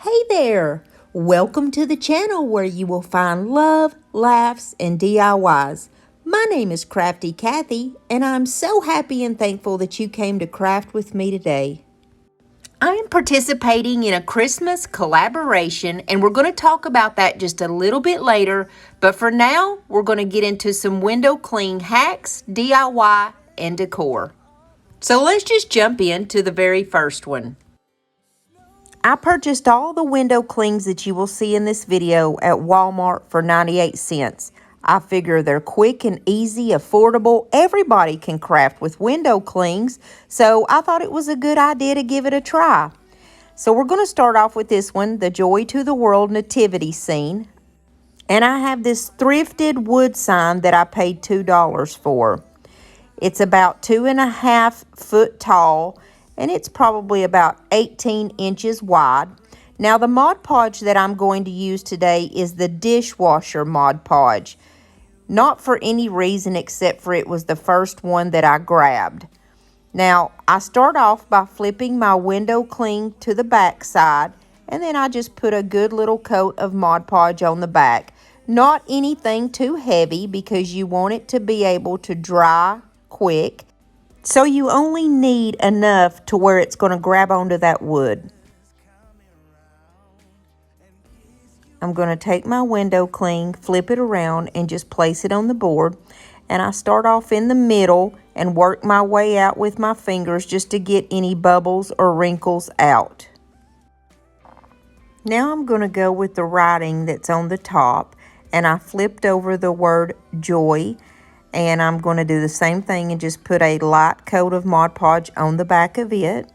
Hey there! Welcome to the channel where you will find love, laughs, and DIYs. My name is Crafty Kathy, and I'm so happy and thankful that you came to craft with me today. I am participating in a Christmas collaboration, and we're going to talk about that just a little bit later. But for now, we're going to get into some window clean hacks, DIY, and decor. So let's just jump into the very first one. I purchased all the window clings that you will see in this video at Walmart for 98 cents. I figure they're quick and easy, affordable. Everybody can craft with window clings, so I thought it was a good idea to give it a try. So we're going to start off with this one, the Joy to the World nativity scene. And I have this thrifted wood sign that I paid $2 for. It's about 2.5 foot tall, and it's probably about 18 inches wide. Now the Mod Podge that I'm going to use today is the dishwasher Mod Podge. Not for any reason except for it was the first one that I grabbed. Now I start off by flipping my window cling to the back side, and then I just put a good little coat of Mod Podge on the back. Not anything too heavy because you want it to be able to dry quick. So you only need enough to where it's going to grab onto that wood. I'm going to take my window cling, flip it around, and just place it on the board. And I start off in the middle and work my way out with my fingers just to get any bubbles or wrinkles out. Now I'm going to go with the writing that's on the top, and I flipped over the word joy. And I'm going to do the same thing and just put a light coat of Mod Podge on the back of it.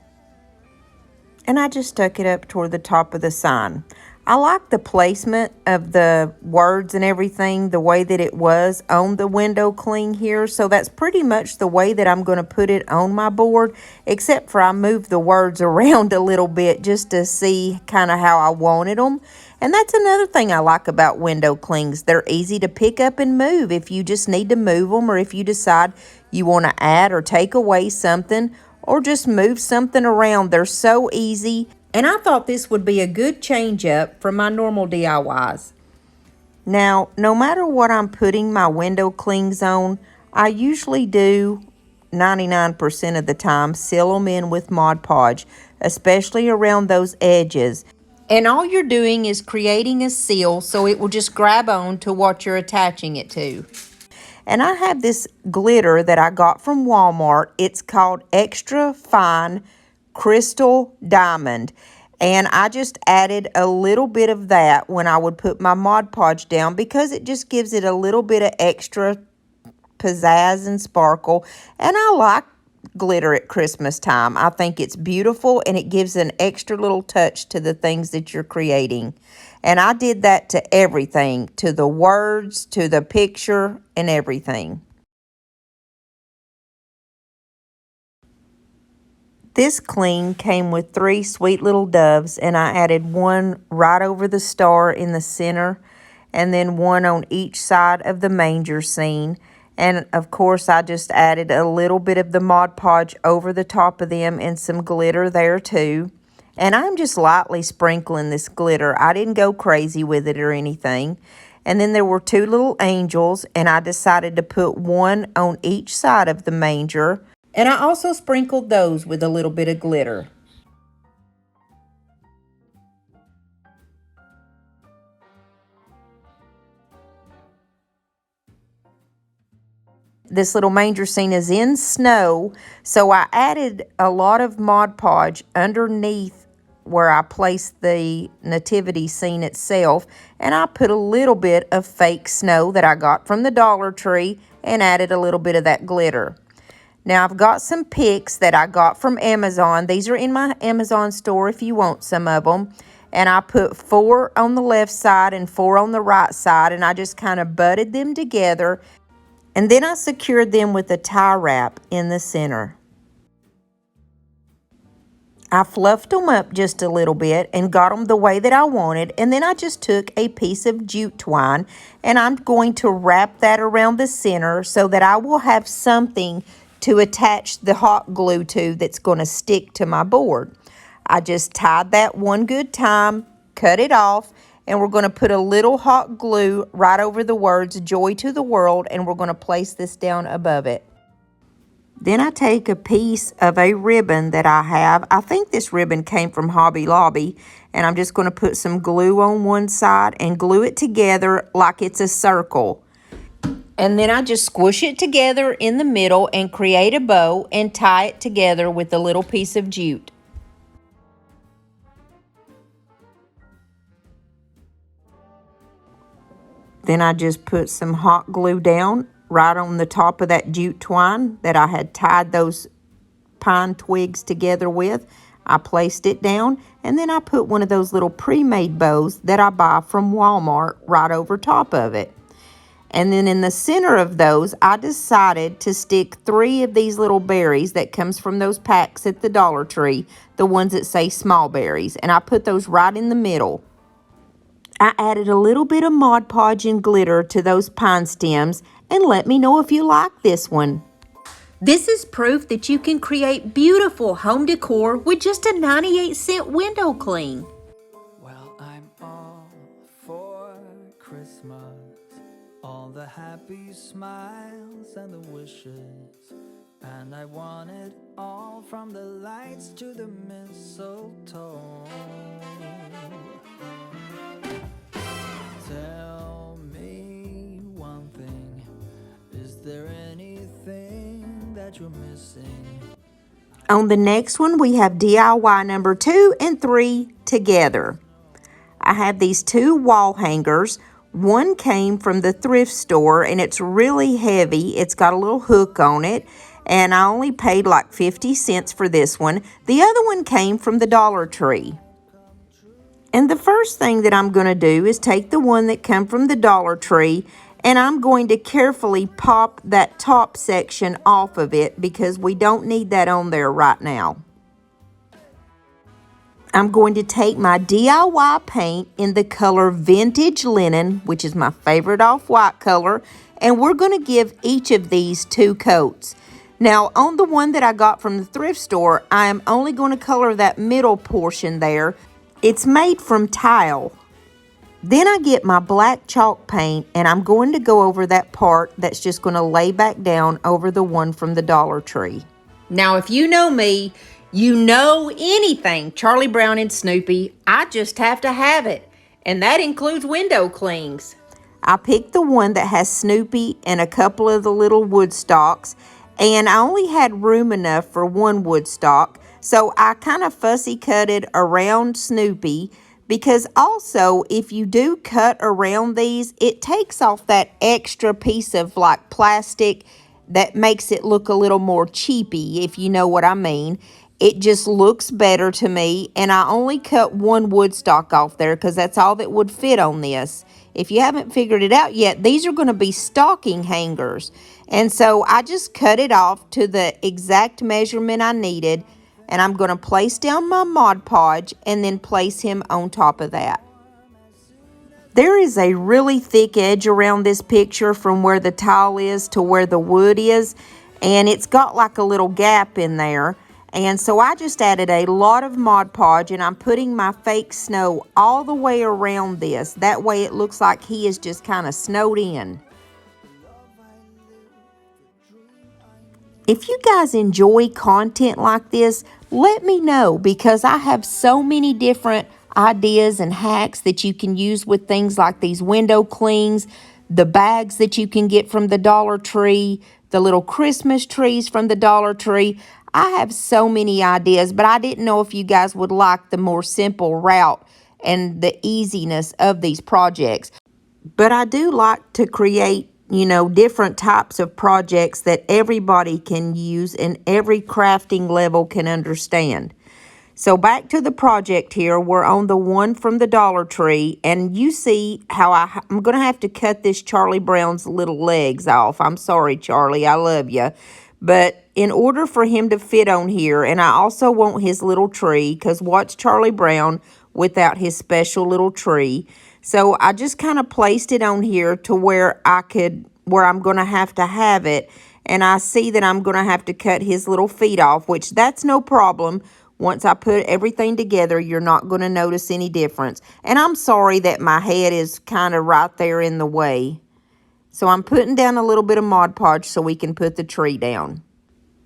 And I just stuck it up toward the top of the sign. I like the placement of the words and everything, the way that it was on the window cling here. So that's pretty much the way that I'm going to put it on my board, except for I moved the words around a little bit just to see kind of how I wanted them. And that's another thing I like about window clings. They're easy to pick up and move if you just need to move them, or if you decide you want to add or take away something, or just move something around. They're so easy. And I thought this would be a good change up from my normal DIYs. Now, no matter what I'm putting my window clings on, I usually do 99% of the time seal them in with Mod Podge, especially around those edges. And all you're doing is creating a seal so it will just grab on to what you're attaching it to. And I have this glitter that I got from Walmart. It's called Extra Fine Crystal Diamond. And I just added a little bit of that when I would put my Mod Podge down, because it just gives it a little bit of extra pizzazz and sparkle. And I like glitter at Christmas time. I think it's beautiful, and it gives an extra little touch to the things that you're creating. And I did that to everything, to the words, to the picture, and everything. This cling came with 3 sweet little doves, and I added one right over the star in the center, and then one on each side of the manger scene. And of course, I just added a little bit of the Mod Podge over the top of them and some glitter there too. And I'm just lightly sprinkling this glitter. I didn't go crazy with it or anything. And then there were 2 little angels, and I decided to put one on each side of the manger. And I also sprinkled those with a little bit of glitter. This little manger scene is in snow, so I added a lot of Mod Podge underneath where I placed the nativity scene itself, and I put a little bit of fake snow that I got from the Dollar Tree and added a little bit of that glitter. Now I've got some picks that I got from Amazon. These are in my Amazon store if you want some of them. And I put 4 on the left side and 4 on the right side, and I just kind of butted them together. And then I secured them with a tie wrap in the center. I fluffed them up just a little bit and got them the way that I wanted. And then I just took a piece of jute twine, and I'm going to wrap that around the center so that I will have something to attach the hot glue to that's going to stick to my board. I just tied that one good time, cut it off, and we're going to put a little hot glue right over the words "Joy to the World," and we're going to place this down above it. Then I take a piece of a ribbon that I have. I think this ribbon came from Hobby Lobby, and I'm just going to put some glue on one side and glue it together like it's a circle. And then I just squish it together in the middle and create a bow and tie it together with a little piece of jute. Then I just put some hot glue down right on the top of that jute twine that I had tied those pine twigs together with. I placed it down, and then I put one of those little pre-made bows that I buy from Walmart right over top of it. And then in the center of those, I decided to stick 3 of these little berries that comes from those packs at the Dollar Tree, the ones that say small berries, and I put those right in the middle. I added a little bit of Mod Podge and glitter to those pine stems, and let me know if you like this one. This is proof that you can create beautiful home decor with just a 98-cent window cling. Well, I'm all for Christmas, all the happy smiles and the wishes, and I want it all from the lights to the mistletoe. Tell me one thing, is there anything that you're missing? On the next one, we have DIY number 2 and 3 together. I have these 2 wall hangers. One came from the thrift store, and it's really heavy. It's got a little hook on it, and I only paid like 50 cents for this one. The other one came from the Dollar Tree. And the first thing that I'm going to do is take the one that came from the Dollar Tree, and I'm going to carefully pop that top section off of it because we don't need that on there right now. I'm going to take my DIY paint in the color Vintage Linen, which is my favorite off-white color, and we're going to give each of these 2 coats. Now, on the one that I got from the thrift store, I am only going to color that middle portion there. It's made from tile. Then I get my black chalk paint, and I'm going to go over that part that's just going to lay back down over the one from the Dollar Tree. Now, if you know me, you know anything Charlie Brown and Snoopy, I just have to have it. And that includes window clings. I picked the one that has Snoopy and a couple of the little wood stocks, and I only had room enough for one wood stock, so I kind of fussy cutted around Snoopy, because also if you do cut around these, it takes off that extra piece of like plastic that makes it look a little more cheapy, if you know what I mean. It just looks better to me, and I only cut one wood stock off there because that's all that would fit on this. If you haven't figured it out yet, these are going to be stocking hangers, and so I just cut it off to the exact measurement I needed, and I'm going to place down my Mod Podge and then place him on top of that. There is a really thick edge around this picture from where the tile is to where the wood is, and it's got like a little gap in there. And so I just added a lot of Mod Podge, and I'm putting my fake snow all the way around this. That way it looks like he is just kind of snowed in. If you guys enjoy content like this, let me know, because I have so many different ideas and hacks that you can use with things like these window clings, the bags that you can get from the Dollar Tree, the little Christmas trees from the Dollar Tree. I have so many ideas, but I didn't know if you guys would like the more simple route and the easiness of these projects. But I do like to create, different types of projects that everybody can use and every crafting level can understand. So back to the project here, we're on the one from the Dollar Tree, and you see how I'm going to have to cut this Charlie Brown's little legs off. I'm sorry, Charlie, I love you. But in order for him to fit on here, and I also want his little tree, because what's Charlie Brown without his special little tree? So I just kind of placed it on here to where I'm going to have it. And I see that I'm going to have to cut his little feet off, which that's no problem. Once I put everything together, you're not going to notice any difference. And I'm sorry that my head is kind of right there in the way. So I'm putting down a little bit of Mod Podge so we can put the tree down.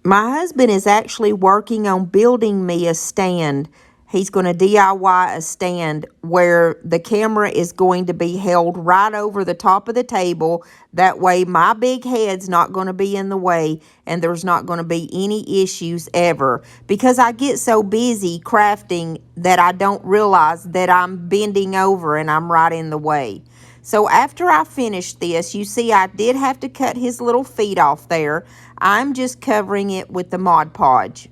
My husband is actually working on building me a stand. He's going to DIY a stand where the camera is going to be held right over the top of the table. That way my big head's not going to be in the way and there's not going to be any issues ever. Because I get so busy crafting that I don't realize that I'm bending over and I'm right in the way. So after I finished this, you see I did have to cut his little feet off there. I'm just covering it with the Mod Podge.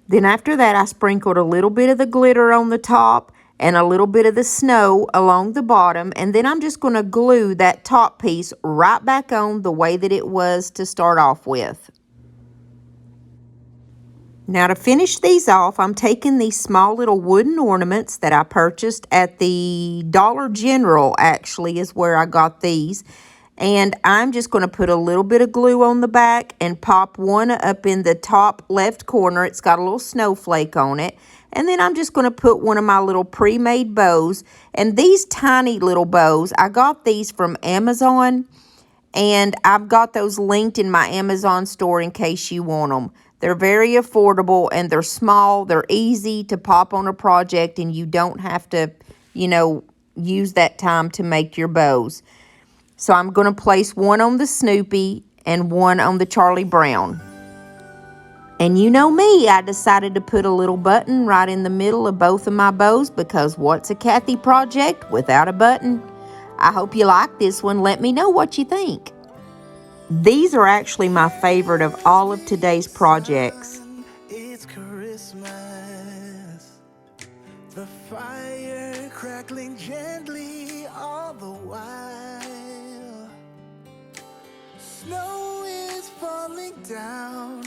Then after that, I sprinkled a little bit of the glitter on the top and a little bit of the snow along the bottom. And then I'm just going to glue that top piece right back on the way that it was to start off with. Now to finish these off, I'm taking these small little wooden ornaments that I purchased at the Dollar General, actually, is where I got these. And I'm just going to put a little bit of glue on the back and pop one up in the top left corner. It's got a little snowflake on it. And then I'm just going to put one of my little pre-made bows. And these tiny little bows, I got these from Amazon. And I've got those linked in my Amazon store in case you want them. They're very affordable and they're small. They're easy to pop on a project and you don't have to, use that time to make your bows. So I'm going to place one on the Snoopy and one on the Charlie Brown. And you know me, I decided to put a little button right in the middle of both of my bows because what's a Kathy project without a button? I hope you like this one. Let me know what you think. These are actually my favorite of all of today's projects. It's Christmas. The fire crackling gently all the while. Snow is falling down.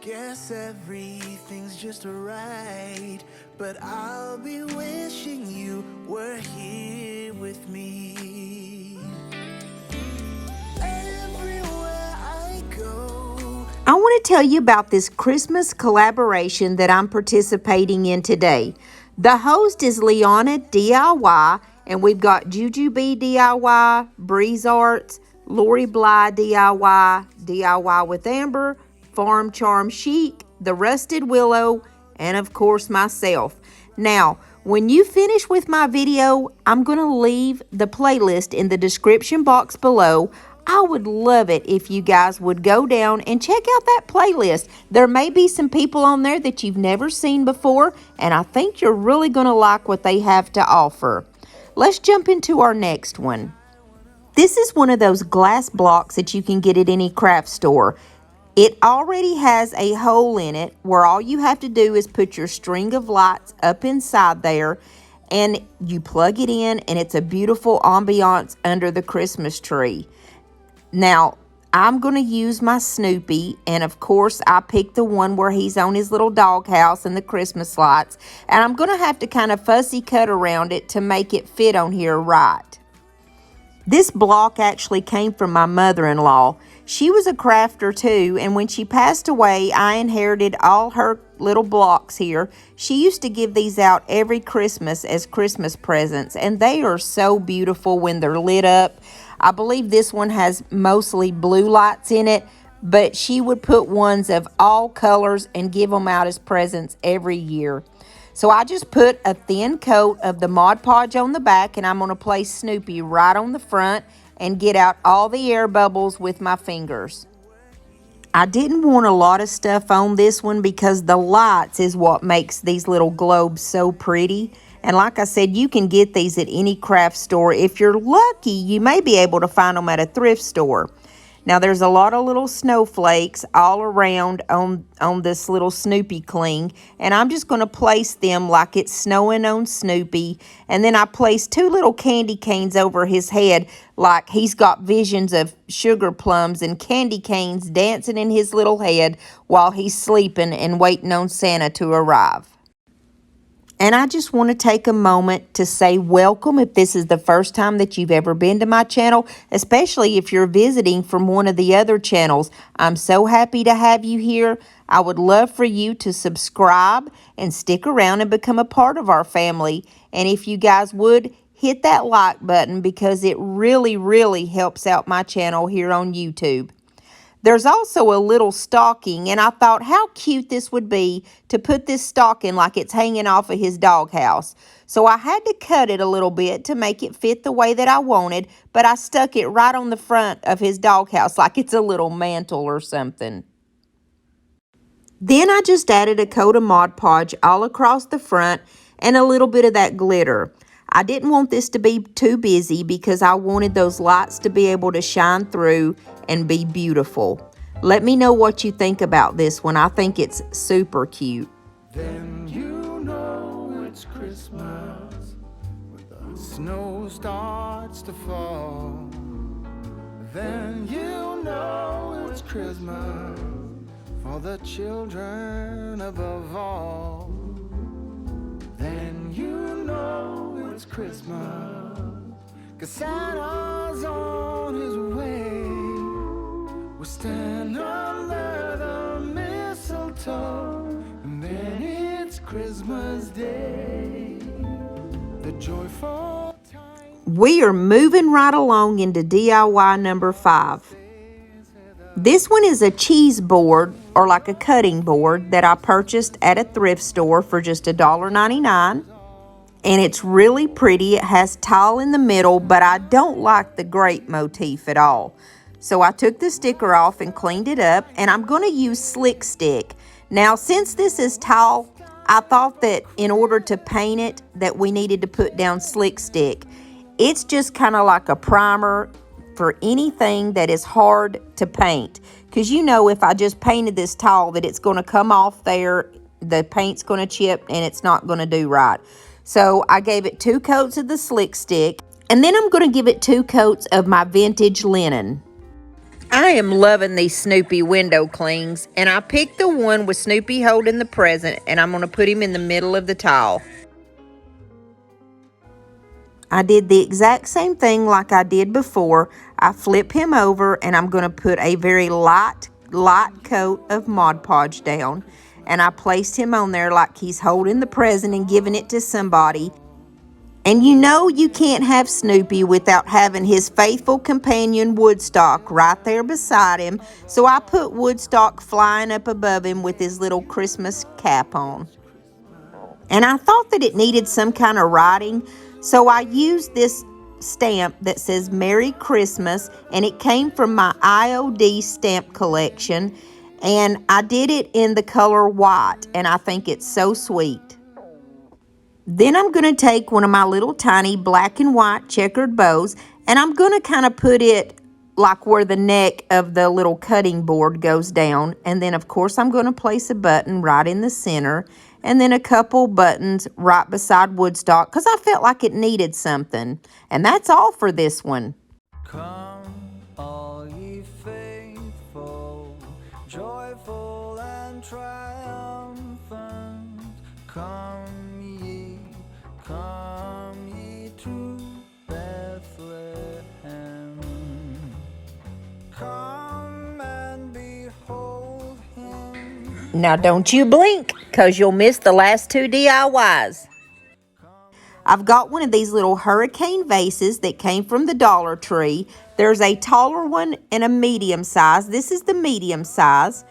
Guess everything's just right. But I'll be wishing you were here with me. I want to tell you about this Christmas collaboration that I'm participating in today. The host is Leona DIY, and we've got Juju B DIY, Breeze Arts, Lori Bly DIY, DIY with Amber, Farm Charm Chic, The Rusted Willow, and of course myself. Now, when you finish with my video, I'm going to leave the playlist in the description box below. I would love it if you guys would go down and check out that playlist. There may be some people on there that you've never seen before, and I think you're really going to like what they have to offer. Let's jump into our next one. This is one of those glass blocks that you can get at any craft store. It already has a hole in it where all you have to do is put your string of lights up inside there and you plug it in, and it's a beautiful ambiance under the Christmas tree. Now, I'm going to use my Snoopy, and of course, I picked the one where he's on his little doghouse and the Christmas lights, and I'm going to have to kind of fussy cut around it to make it fit on here right. This block actually came from my mother-in-law. She was a crafter too, and when she passed away, I inherited all her little blocks here. She used to give these out every Christmas as Christmas presents, and they are so beautiful when they're lit up. I believe this one has mostly blue lights in it, but she would put ones of all colors and give them out as presents every year. So I just put a thin coat of the Mod Podge on the back, and I'm going to place Snoopy right on the front and get out all the air bubbles with my fingers. I didn't want a lot of stuff on this one because the lights is what makes these little globes so pretty. And like I said, you can get these at any craft store. If you're lucky, you may be able to find them at a thrift store. Now, there's a lot of little snowflakes all around on this little Snoopy cling. And I'm just going to place them like it's snowing on Snoopy. And then I place two little candy canes over his head like he's got visions of sugar plums and candy canes dancing in his little head while he's sleeping and waiting on Santa to arrive. And I just want to take a moment to say welcome if this is the first time that you've ever been to my channel, especially if you're visiting from one of the other channels. I'm so happy to have you here. I would love for you to subscribe and stick around and become a part of our family. And if you guys would, hit that like button because it really, really helps out my channel here on YouTube. There's also a little stocking, and I thought how cute this would be to put this stocking like it's hanging off of his doghouse. So I had to cut it a little bit to make it fit the way that I wanted, but I stuck it right on the front of his doghouse like it's a little mantle or something. Then I just added a coat of Mod Podge all across the front and a little bit of that glitter. I didn't want this to be too busy because I wanted those lights to be able to shine through and be beautiful. Let me know what you think about this one. I think it's super cute. Then you know it's Christmas when the snow starts to fall. Then you know it's Christmas for the children above all. Then you know it's Christmas 'cause Santa's on his way. We stand under the mistletoe, and then it's Christmas Day. The joyful time. We are moving right along into DIY number 5. This one is a cheese board, or like a cutting board, that I purchased at a thrift store for just $1.99. And it's really pretty. It has tile in the middle, but I don't like the grape motif at all. So I took the sticker off and cleaned it up, and I'm going to use Slick Stick. Now, since this is tile, I thought that in order to paint it, that we needed to put down Slick Stick. It's just kind of like a primer for anything that is hard to paint. Because you know, if I just painted this tile, that it's going to come off there, the paint's going to chip, and it's not going to do right. So I gave it 2 coats of the Slick Stick, and then I'm going to give it 2 coats of my vintage linen. I am loving these Snoopy window clings, and I picked the one with Snoopy holding the present, and I'm going to put him in the middle of the tile. I did the exact same thing like I did before. I flip him over, and I'm going to put a very light coat of Mod Podge down, and I placed him on there like he's holding the present and giving it to somebody. And you know you can't have Snoopy without having his faithful companion Woodstock right there beside him. So I put Woodstock flying up above him with his little Christmas cap on. And I thought that it needed some kind of writing, so I used this stamp that says Merry Christmas, and it came from my IOD stamp collection. And I did it in the color white, and I think it's so sweet. Then I'm going to take one of my little tiny black and white checkered bows, and I'm going to kind of put it like where the neck of the little cutting board goes down. And then, of course, I'm going to place a button right in the center, and then a couple buttons right beside Woodstock because I felt like it needed something. And that's all for this one. Come, all ye faithful, joyful and triumphant. Come ye to Bethlehem. Come and behold him. Now don't you blink, because you'll miss the last 2 DIYs. I've got one of these little hurricane vases that came from the Dollar Tree. There's a taller one and a medium size. This is the medium size.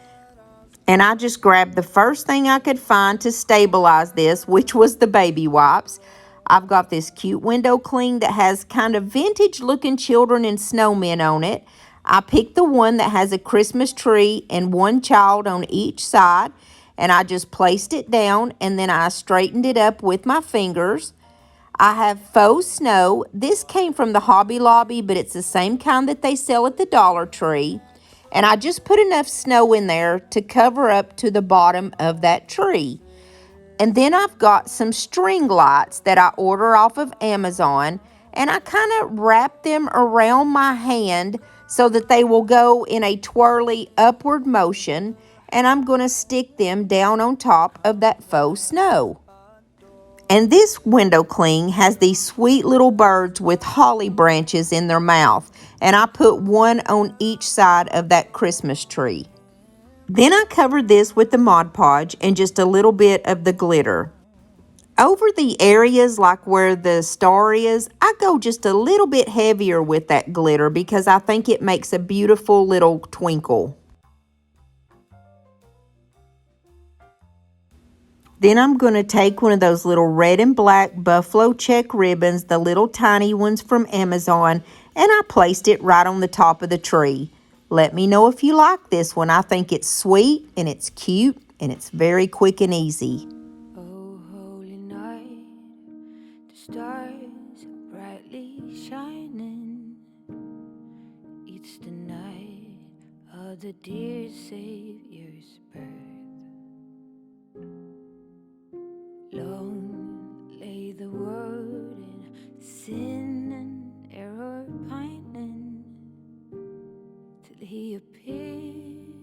And I just grabbed the first thing I could find to stabilize this, which was the baby wipes. I've got this cute window cling that has kind of vintage looking children and snowmen on it. I picked the one that has a Christmas tree and one child on each side. And I just placed it down, and then I straightened it up with my fingers. I have faux snow. This came from the Hobby Lobby, but it's the same kind that they sell at the Dollar Tree. And I just put enough snow in there to cover up to the bottom of that tree. And then I've got some string lights that I order off of Amazon. And I kind of wrap them around my hand so that they will go in a twirly upward motion. And I'm going to stick them down on top of that faux snow. And this window cling has these sweet little birds with holly branches in their mouth. And I put one on each side of that Christmas tree. Then I covered this with the Mod Podge and just a little bit of the glitter. Over the areas like where the star is, I go just a little bit heavier with that glitter because I think it makes a beautiful little twinkle. Then I'm going to take one of those little red and black buffalo check ribbons, the little tiny ones from Amazon, and I placed it right on the top of the tree. Let me know if you like this one. I think it's sweet and it's cute and it's very quick and easy. Oh, holy night, the stars are brightly shining. It's the night of the dear Savior's birth. Long lay the world in sin and error pining, till he appeared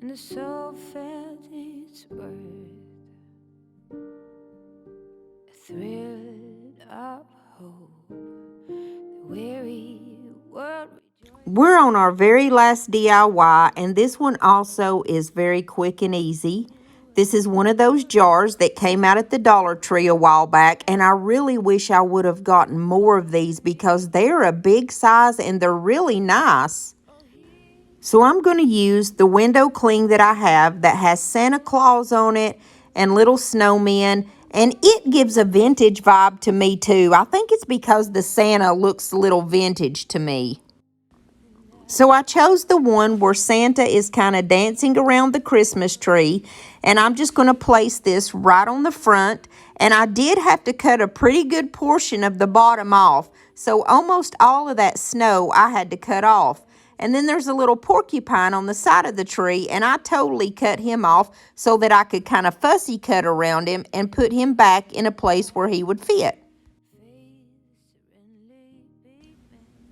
and the soul felt its worth. A thrill of hope, the weary world. We're on our very last DIY, and this one also is very quick and easy. This is one of those jars that came out at the Dollar Tree a while back, and I really wish I would have gotten more of these because they're a big size and they're really nice. So I'm going to use the window cling that I have that has Santa Claus on it and little snowmen, and it gives a vintage vibe to me too. I think it's because the Santa looks a little vintage to me. So I chose the one where Santa is kind of dancing around the Christmas tree, and I'm just going to place this right on the front. And I did have to cut a pretty good portion of the bottom off, so almost all of that snow I had to cut off. And then there's a little porcupine on the side of the tree, and I totally cut him off so that I could kind of fussy cut around him and put him back in a place where he would fit.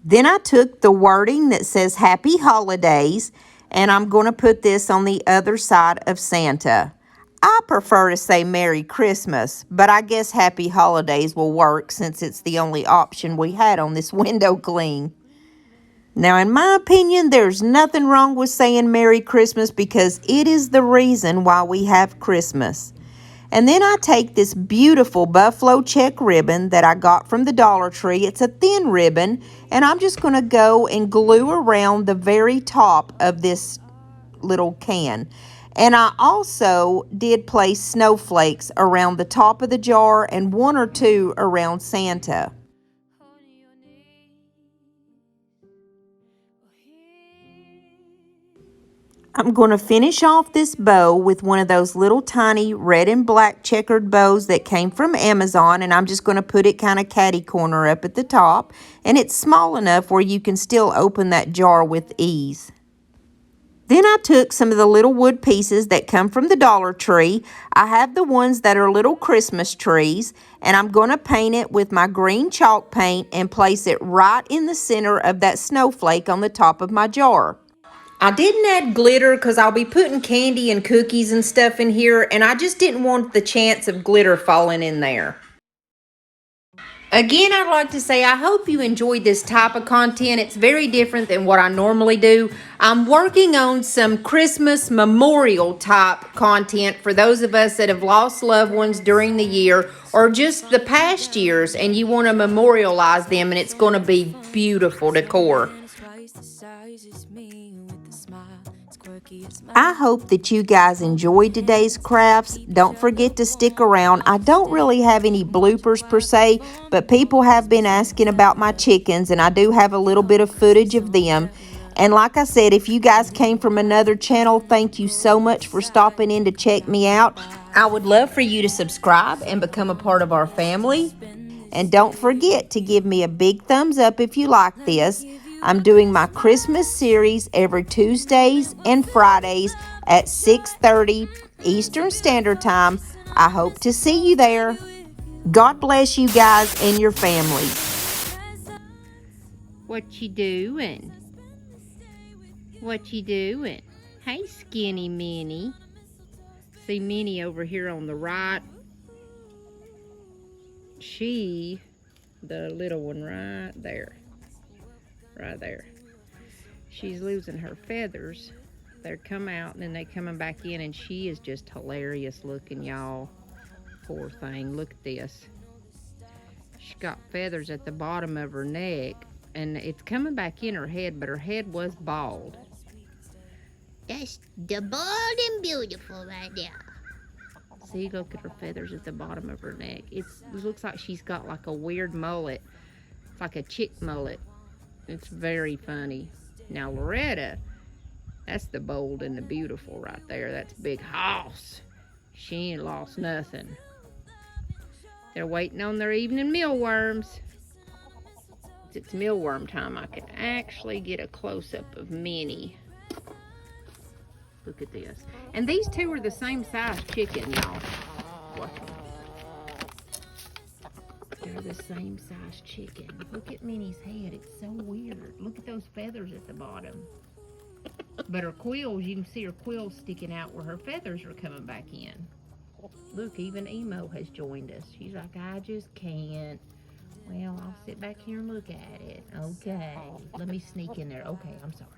Then I took the wording that says Happy Holidays, and I'm going to put this on the other side of Santa. I prefer to say Merry Christmas, but I guess Happy Holidays will work since it's the only option we had on this window cling. Now, in my opinion, there's nothing wrong with saying Merry Christmas because it is the reason why we have Christmas. And then I take this beautiful buffalo check ribbon that I got from the Dollar Tree. It's a thin ribbon, and I'm just going to go and glue around the very top of this little can. And I also did place snowflakes around the top of the jar and one or two around Santa. I'm going to finish off this bow with one of those little tiny red and black checkered bows that came from Amazon, and I'm just going to put it kind of catty corner up at the top, and it's small enough where you can still open that jar with ease. Then I took some of the little wood pieces that come from the Dollar Tree. I have the ones that are little Christmas trees, and I'm going to paint it with my green chalk paint and place it right in the center of that snowflake on the top of my jar. I didn't add glitter because I'll be putting candy and cookies and stuff in here, and I just didn't want the chance of glitter falling in there. Again, I'd like to say I hope you enjoyed this type of content. It's very different than what I normally do. I'm working on some Christmas memorial type content for those of us that have lost loved ones during the year or just the past years, and you want to memorialize them, and it's going to be beautiful decor. I hope that you guys enjoyed today's crafts. Don't forget to stick around. I don't really have any bloopers per se, but people have been asking about my chickens, and I do have a little bit of footage of them. And like I said, if you guys came from another channel, thank you so much for stopping in to check me out. I would love for you to subscribe and become a part of our family. And don't forget to give me a big thumbs up if you like this. I'm doing my Christmas series every Tuesdays and Fridays at 6:30 Eastern Standard Time. I hope to see you there. God bless you guys and your families. What you doing? What you doing? Hey, Skinny Minnie. See Minnie over here on the right. she, the little one right there, she's losing her feathers. They're come out and then they coming back in, and she is just hilarious looking, y'all. Poor thing. Look at this. She got feathers at the bottom of her neck, and it's coming back in her head, but her head was bald. That's the bold and beautiful right there. See, look at her feathers at the bottom of her neck. It looks like she's got like a weird mullet. It's like a chick mullet. It's very funny. Now Loretta, that's the bold and the beautiful right there. That's Big Hoss. She ain't lost nothing. They're waiting on their evening mealworms. It's mealworm time. I can actually get a close-up of Minnie. Look at this. And these two are the same size chicken, y'all. They're the same size chicken. Look at Minnie's head. It's so weird. Look at those feathers at the bottom. But her quills, you can see her quills sticking out where her feathers are coming back in. Look, even Emo has joined us. She's like, I just can't. Well, I'll sit back here and look at it. Okay. Let me sneak in there. Okay, I'm sorry.